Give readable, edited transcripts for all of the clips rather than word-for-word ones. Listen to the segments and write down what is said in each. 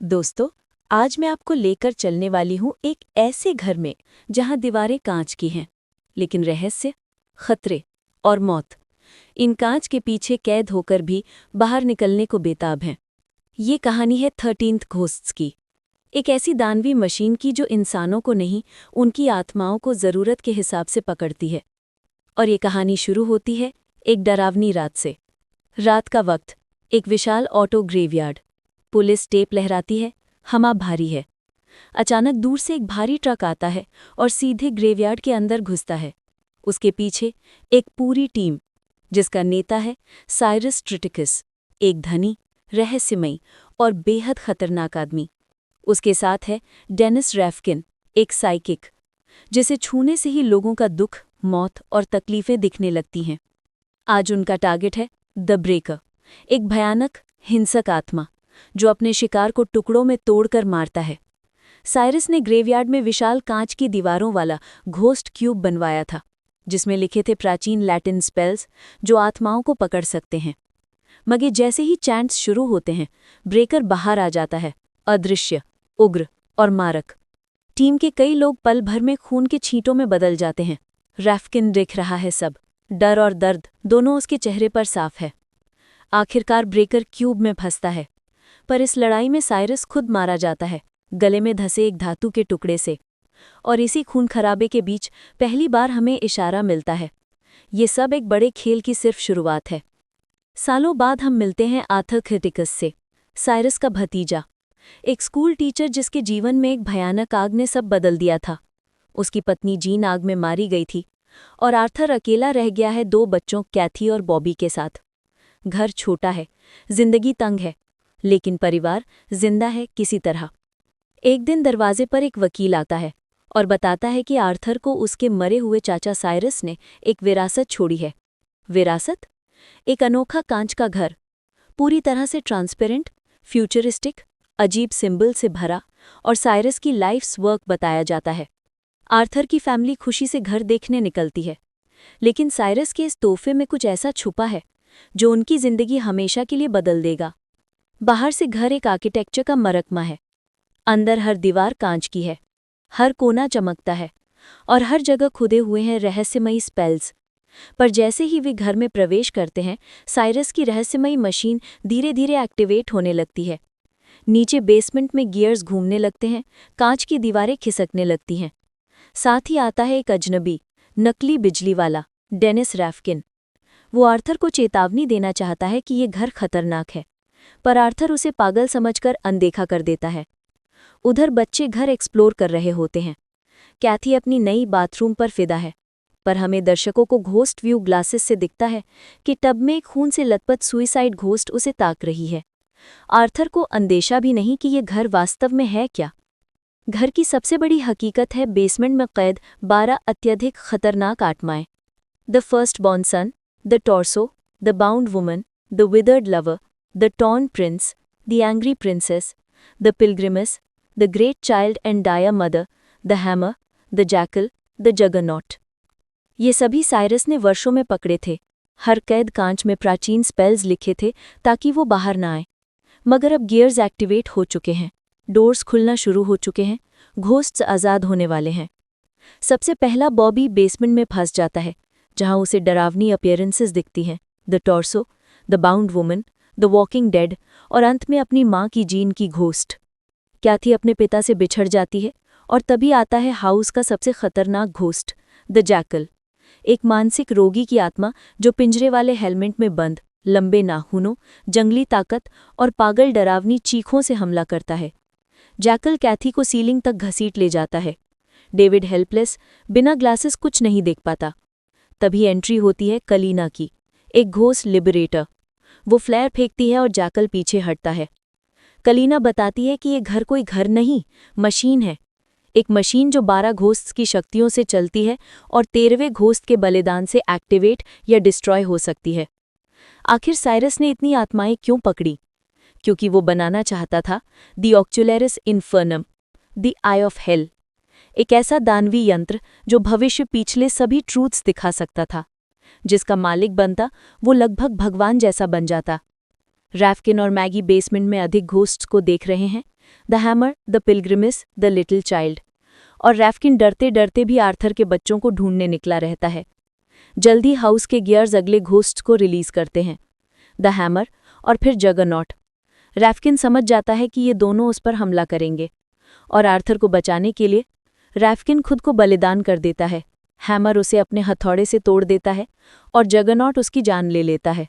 दोस्तों, आज मैं आपको लेकर चलने वाली हूँ एक ऐसे घर में जहाँ दीवारें कांच की हैं, लेकिन रहस्य, खतरे और मौत इन कांच के पीछे कैद होकर भी बाहर निकलने को बेताब हैं। ये कहानी है 13th घोस्ट्स की, एक ऐसी दानवी मशीन की जो इंसानों को नहीं, उनकी आत्माओं को ज़रूरत के हिसाब से पकड़ती है। और ये कहानी शुरू होती है एक डरावनी रात से। रात का वक्त, एक विशाल ऑटो ग्रेवयार्ड। पुलिस टेप लहराती है, हवा भारी है। अचानक दूर से एक भारी ट्रक आता है और सीधे ग्रेवयार्ड के अंदर घुसता है। उसके पीछे एक पूरी टीम, जिसका नेता है साइरस ट्रिटिकस, एक धनी, रहस्यमयी और बेहद खतरनाक आदमी। उसके साथ है डेनिस रैफकिन, एक साइकिक, जिसे छूने से ही लोगों का दुख, मौत और तकलीफें दिखने लगती हैं। आज उनका टारगेट है द ब्रेकर, एक भयानक, हिंसक आत्मा जो अपने शिकार को टुकड़ों में तोड़कर मारता है। साइरस ने ग्रेवयार्ड में विशाल कांच की दीवारों वाला घोस्ट क्यूब बनवाया था, जिसमें लिखे थे प्राचीन लैटिन स्पेल्स जो आत्माओं को पकड़ सकते हैं। मगर जैसे ही चैंट्स शुरू होते हैं, ब्रेकर बाहर आ जाता है, अदृश्य, उग्र और मारक। टीम के कई लोग पल भर में खून के छींटों में बदल जाते हैं। रैफकिन देख रहा है सब, डर और दर्द दोनों उसके चेहरे पर साफ है। आखिरकार ब्रेकर क्यूब में फंसता है, पर इस लड़ाई में साइरस खुद मारा जाता है, गले में धंसे एक धातु के टुकड़े से। और इसी खून खराबे के बीच पहली बार हमें इशारा मिलता है, ये सब एक बड़े खेल की सिर्फ शुरुआत है। सालों बाद हम मिलते हैं आर्थर क्रिटिकस से, साइरस का भतीजा, एक स्कूल टीचर जिसके जीवन में एक भयानक आग ने सब बदल दिया था। उसकी पत्नी जीन आग में मारी गई थी और आर्थर अकेला रह गया है 2 बच्चों कैथी और बॉबी के साथ। घर छोटा है, जिंदगी तंग है, लेकिन परिवार जिंदा है किसी तरह। एक दिन दरवाजे पर एक वकील आता है और बताता है कि आर्थर को उसके मरे हुए चाचा साइरस ने एक विरासत छोड़ी है। विरासत? एक अनोखा कांच का घर, पूरी तरह से ट्रांसपेरेंट, फ्यूचरिस्टिक, अजीब सिंबल से भरा, और साइरस की लाइफ्स वर्क बताया जाता है। आर्थर की फैमिली खुशी से घर देखने निकलती है, लेकिन साइरस के इस तोहफे में कुछ ऐसा छुपा है जो उनकी जिंदगी हमेशा के लिए बदल देगा। बाहर से घर एक आर्किटेक्चर का मरकमा है, अंदर हर दीवार कांच की है, हर कोना चमकता है और हर जगह खुदे हुए हैं रहस्यमयी स्पेल्स। पर जैसे ही वे घर में प्रवेश करते हैं, साइरस की रहस्यमयी मशीन धीरे धीरे एक्टिवेट होने लगती है। नीचे बेसमेंट में गियर्स घूमने लगते हैं, कांच की दीवारें खिसकने लगती हैं। साथ ही आता है एक अजनबी, नकली बिजली वाला, डेनिस रैफकिन। वो आर्थर को चेतावनी देना चाहता है कि ये घर खतरनाक है, पर आर्थर उसे पागल समझकर अनदेखा कर देता है। उधर बच्चे घर एक्सप्लोर कर रहे होते हैं। कैथी अपनी नई बाथरूम पर फिदा है, पर हमें दर्शकों को घोस्ट व्यू ग्लासेस से दिखता है कि टब में एक खून से लथपथ सुइसाइड घोस्ट उसे ताक रही है। आर्थर को अंदेशा भी नहीं कि ये घर वास्तव में है क्या। घर की सबसे बड़ी हकीकत है बेसमेंट में कैद 12 अत्यधिक खतरनाक आत्माएं। The first born son, the torso, the bound woman, the withered lover, the torn prince, the angry princess, the pilgrims, the great child and dire mother, the hammer, the jackal, the juggernaut. ये सभी Cyrus ने वर्षों में पकड़े थे। हर कैद कांच में प्राचीन स्पेल्स लिखे थे ताकि वो बाहर ना आए। मगर अब गियर्स एक्टिवेट हो चुके हैं, डोर्स खुलना शुरू हो चुके हैं, घोस्ट्स आज़ाद होने वाले हैं। सबसे पहला बॉबी बेसमेंट में फंस जाता है, जहां उसे डरावनी अपीयरेंसेस दिखती हैं, the torso, the bound woman, the walking dead और अंत में अपनी माँ की जीन की घोस्ट। कैथी अपने पिता से बिछड़ जाती है और तभी आता है हाउस का सबसे खतरनाक घोस्ट, द जैकल, एक मानसिक रोगी की आत्मा जो पिंजरे वाले हेलमेट में बंद, लंबे नाखूनों, जंगली ताकत और पागल डरावनी चीखों से हमला करता है। जैकल कैथी को सीलिंग तक घसीट ले जाता है। डेविड हेल्पलेस, बिना ग्लासेस कुछ नहीं देख पाता। तभी एंट्री होती है कलीना की, एक घोस्ट लिबरेटर। वो फ्लेयर फेंकती है और जैकल पीछे हटता है। कलीना बताती है कि ये घर कोई घर नहीं, मशीन है, एक मशीन जो 12 घोस्ट्स की शक्तियों से चलती है और 13वें घोस्ट के बलिदान से एक्टिवेट या डिस्ट्रॉय हो सकती है। आखिर साइरस ने इतनी आत्माएं क्यों पकड़ी? क्योंकि वो बनाना चाहता था दी ऑक्चुलरिस इन्फर्नम, दी आई ऑफ हेल, एक ऐसा दानवी यंत्र जो भविष्य पिछले सभी ट्रूथ्स दिखा सकता था। जिसका मालिक बनता वो लगभग भगवान जैसा बन जाता। रैफकिन और मैगी बेसमेंट में अधिक घोस्ट्स को देख रहे हैं, the hammer, the pilgrims, the little child. और रैफकिन डरते डरते भी आर्थर के बच्चों को ढूंढने निकला रहता है। जल्दी हाउस के गियर्स अगले घोस्ट को रिलीज करते हैं, द हैमर और फिर जगरनॉट। रैफकिन समझ जाता है कि ये दोनों उस पर हमला करेंगे और आर्थर को बचाने के लिए रैफकिन खुद को बलिदान कर देता है। हैमर उसे अपने हथौड़े से तोड़ देता है और जगरनॉट उसकी जान ले लेता है।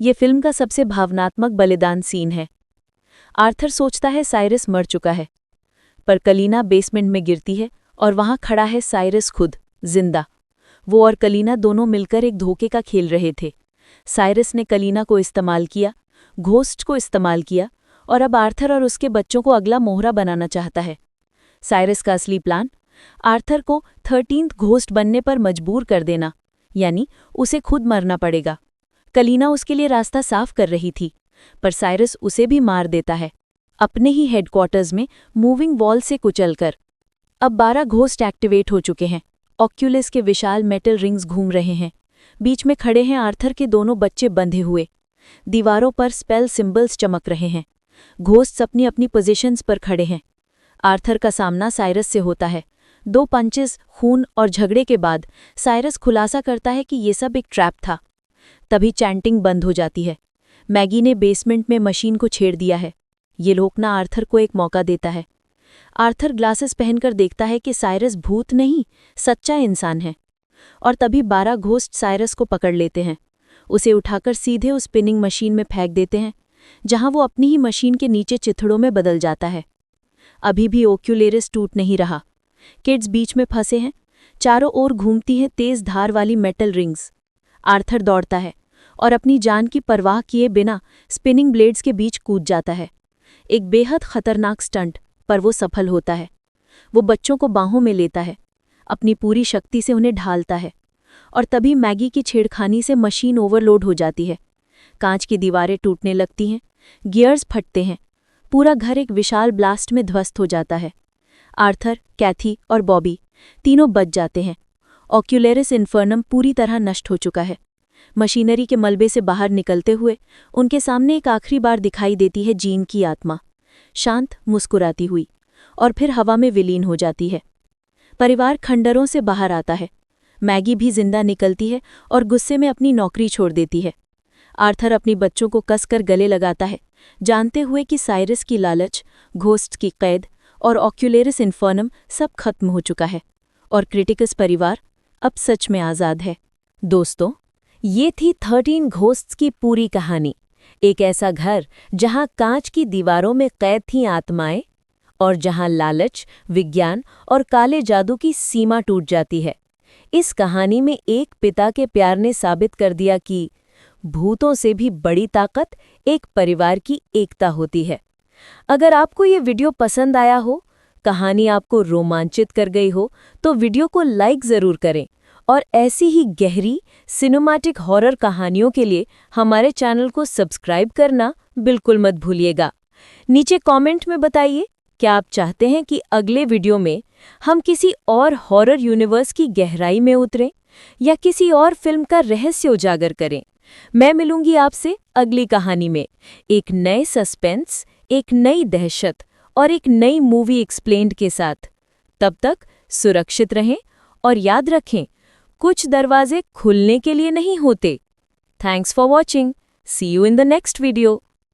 ये फिल्म का सबसे भावनात्मक बलिदान सीन है। आर्थर सोचता है साइरस मर चुका है, पर कलीना बेसमेंट में गिरती है और वहां खड़ा है साइरस खुद, जिंदा। वो और कलीना दोनों मिलकर एक धोखे का खेल रहे थे। साइरस ने कलीना को इस्तेमाल किया, घोस्ट को इस्तेमाल किया और अब आर्थर और उसके बच्चों को अगला मोहरा बनाना चाहता है। साइरस का असली प्लान आर्थर को 13th घोस्ट बनने पर मजबूर कर देना, यानी उसे खुद मरना पड़ेगा। कलीना उसके लिए रास्ता साफ कर रही थी, पर साइरस उसे भी मार देता है, अपने ही हेडक्वार्टर्स में मूविंग वॉल से कुचलकर। अब 12 घोस्ट एक्टिवेट हो चुके हैं। ऑक्यूलस के विशाल मेटल रिंग्स घूम रहे हैं। बीच में खड़े हैं आर्थर के दोनों बच्चे बंधे हुए। दीवारों पर स्पेल सिंबल्स चमक रहे हैं। घोस्ट्स अपनी अपनी पोजीशंस पर खड़े हैं। आर्थर का सामना साइरस से होता है। 2 पंचेस, खून और झगड़े के बाद साइरस खुलासा करता है कि ये सब एक ट्रैप था। तभी चैंटिंग बंद हो जाती है। मैगी ने बेसमेंट में मशीन को छेड़ दिया है। ये रोकना आर्थर को एक मौका देता है। आर्थर ग्लासेस पहनकर देखता है कि साइरस भूत नहीं, सच्चा इंसान है। और तभी 12 घोस्ट साइरस को पकड़ लेते हैं। उसे उठाकर सीधे उस स्पिनिंग मशीन में फेंक देते हैं, जहां वो अपनी ही मशीन के नीचे चिथड़ों में बदल जाता है। अभी भी ओक्यूलेरिस टूट नहीं रहा। किड्स बीच में फंसे हैं। चारों ओर घूमती हैं तेज धार वाली मेटल रिंग्स। आर्थर दौड़ता है और अपनी जान की परवाह किए बिना स्पिनिंग ब्लेड्स के बीच कूद जाता है। एक बेहद खतरनाक स्टंट, पर वो सफल होता है। वो बच्चों को बाहों में लेता है, अपनी पूरी शक्ति से उन्हें ढालता है। और तभी मैगी की छेड़खानी से मशीन ओवरलोड हो जाती है। कांच की दीवारें टूटने लगती हैं, गियर्स फटते हैं। पूरा घर एक विशाल ब्लास्ट में ध्वस्त हो जाता है। आर्थर, कैथी और बॉबी तीनों बच जाते हैं। ऑक्यूलेरिस इन्फर्नम पूरी तरह नष्ट हो चुका है। मशीनरी के मलबे से बाहर निकलते हुए उनके सामने एक आखिरी बार दिखाई देती है जीन की आत्मा, शांत, मुस्कुराती हुई, और फिर हवा में विलीन हो जाती है। परिवार खंडरों से बाहर आता है। मैगी भी जिंदा निकलती है और गुस्से में अपनी नौकरी छोड़ देती है। आर्थर अपनी बच्चों को कसकर गले लगाता है, जानते हुए कि साइरस की लालच, घोस्ट की कैद और ऑक्यूलेरिस इन्फर्नम सब खत्म हो चुका है और क्रिटिकस परिवार अब सच में आज़ाद है। दोस्तों, ये थी 13 घोस्ट्स की पूरी कहानी। एक ऐसा घर जहां कांच की दीवारों में कैद थीं आत्माएं और जहां लालच, विज्ञान और काले जादू की सीमा टूट जाती है। इस कहानी में एक पिता के प्यार ने साबित कर दिया कि भूतों से भी बड़ी ताकत एक परिवार की एकता होती है। अगर आपको ये वीडियो पसंद आया हो, कहानी आपको रोमांचित कर गई हो, तो वीडियो को लाइक ज़रूर करें और ऐसी ही गहरी सिनेमैटिक हॉरर कहानियों के लिए हमारे चैनल को सब्सक्राइब करना बिल्कुल मत भूलिएगा। नीचे कमेंट में बताइए, क्या आप चाहते हैं कि अगले वीडियो में हम किसी और हॉरर यूनिवर्स की गहराई में उतरें या किसी और फिल्म का रहस्य उजागर करें। मैं मिलूंगी आपसे अगली कहानी में, एक नए सस्पेंस, एक नई दहशत और एक नई मूवी एक्सप्लेन्ड के साथ। तब तक सुरक्षित रहें और याद रखें, कुछ दरवाजे खुलने के लिए नहीं होते। Thanks for watching. See you in the next video.